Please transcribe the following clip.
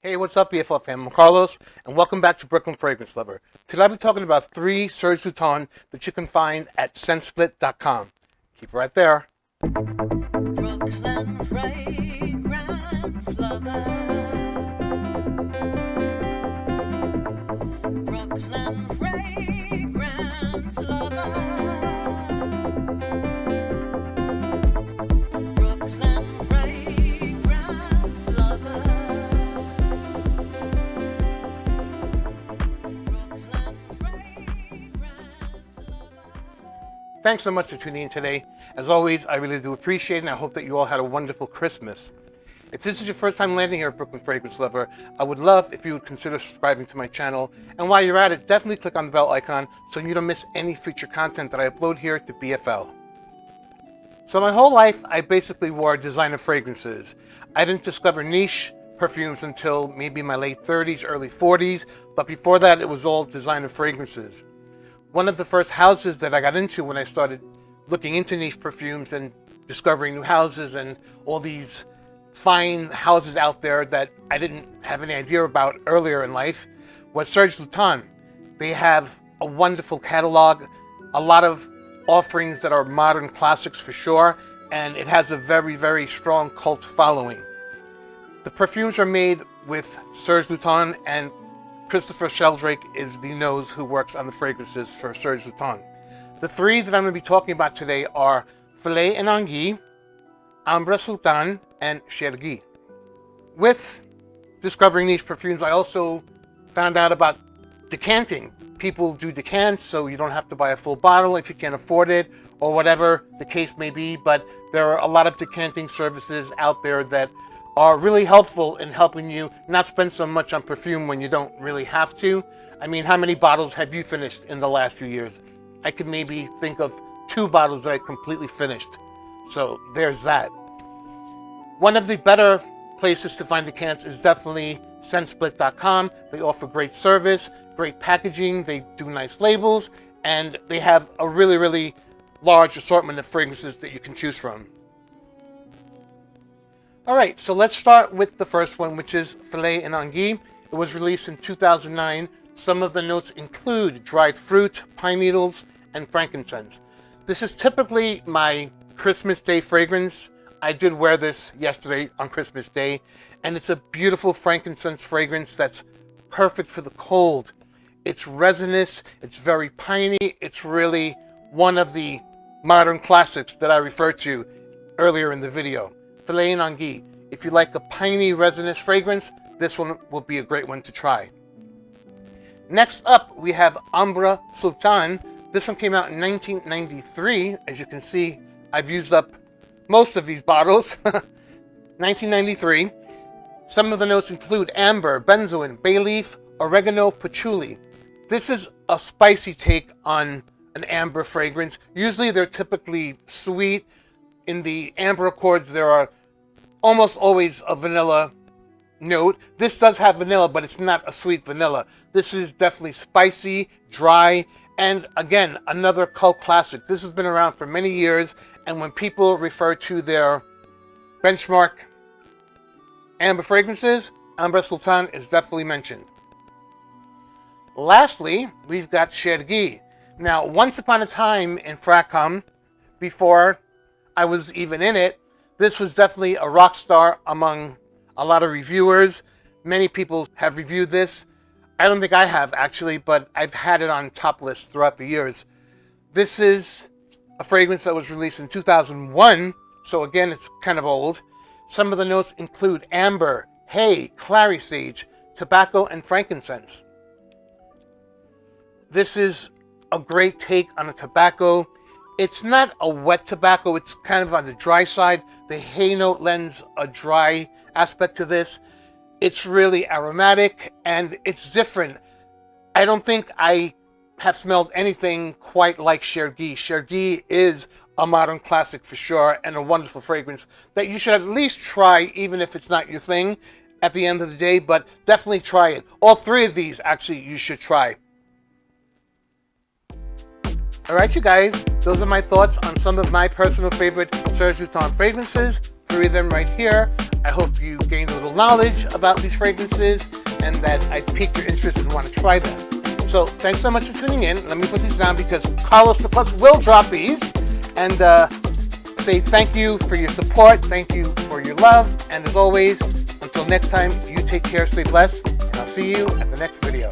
Hey, what's up, BFL fam? I'm Carlos, and welcome back to Brooklyn Fragrance Lover. Today I'll be talking about 3 SERGE LUTENS that you can find at scentsplit.com. Keep it right there. Brooklyn Fragrance Lover. Brooklyn Fragrance Lover. Thanks so much for tuning in today. As always, I really do appreciate it, and I hope that you all had a wonderful Christmas. If this is your first time landing here at Brooklyn Fragrance Lover, I would love if you would consider subscribing to my channel. And while you're at it, definitely click on the bell icon so you don't miss any future content that I upload here to BFL. So my whole life, I basically wore designer fragrances. I didn't discover niche perfumes until maybe my late 30s, early 40s, but before that, it was all designer fragrances. One of the first houses that I got into when I started looking into niche perfumes and discovering new houses and all these fine houses out there that I didn't have any idea about earlier in life was SERGE LUTENS. They have a wonderful catalog, a lot of offerings that are modern classics for sure, and it has a very, very strong cult following. The perfumes are made with SERGE LUTENS, and Christopher Sheldrake is the nose who works on the fragrances for SERGE LUTENS. The 3 that I'm going to be talking about today are Filet and Angie, Umbra Sultan, and Chergui. With discovering these perfumes, I also found out about decanting. People do decants, so you don't have to buy a full bottle if you can't afford it, or whatever the case may be, but there are a lot of decanting services out there that are really helpful in helping you not spend so much on perfume when you don't really have to. I mean, how many bottles have you finished in the last few years? I could maybe think of 2 bottles that I completely finished. So there's that. One of the better places to find decants is definitely scentsplit.com. They offer great service, great packaging, they do nice labels, and they have a really, really large assortment of fragrances that you can choose from. All right, so let's start with the first one, which is Filet and Angie. It was released in 2009. Some of the notes include dried fruit, pine needles, and frankincense. This is typically my Christmas Day fragrance. I did wear this yesterday on Christmas Day, and it's a beautiful frankincense fragrance that's perfect for the cold. It's resinous, it's very piney. It's really one of the modern classics that I referred to earlier in the video. Filet and Angie. If you like a piney resinous fragrance, this one will be a great one to try. Next up, we have Umbra Sultan. This one came out in 1993. As you can see, I've used up most of these bottles. 1993. Some of the notes include amber, benzoin, bay leaf, oregano, patchouli. This is a spicy take on an amber fragrance. Usually they're typically sweet. In the amber accords, there are almost always a vanilla note. This does have vanilla, but it's not a sweet vanilla. This is definitely spicy, dry, and again, another cult classic. This has been around for many years, and when people refer to their benchmark amber fragrances, Umbra Sultan is definitely mentioned. Lastly, we've got Chergui. Now, once upon a time in Fracom, before I was even in it, this was definitely a rock star among a lot of reviewers. Many people have reviewed this. I don't think I have actually, but I've had it on top lists throughout the years. This is a fragrance that was released in 2001, so again, it's kind of old. Some of the notes include amber, hay, clary sage, tobacco, and frankincense. This is a great take on a tobacco. It's not a wet tobacco, it's kind of on the dry side. The hay note lends a dry aspect to this. It's really aromatic and it's different. I don't think I have smelled anything quite like Chergui. Chergui is a modern classic for sure and a wonderful fragrance that you should at least try, even if it's not your thing at the end of the day, but definitely try it. All 3 of these actually you should try. Alright you guys, those are my thoughts on some of my personal favorite SERGE LUTENS fragrances. 3 of them right here. I hope you gained a little knowledge about these fragrances and that I piqued your interest and want to try them. So thanks so much for tuning in. Let me put these down because Carlos the Plus will drop these, and say thank you for your support, thank you for your love, and as always, until next time, you take care, stay blessed, and I'll see you at the next video.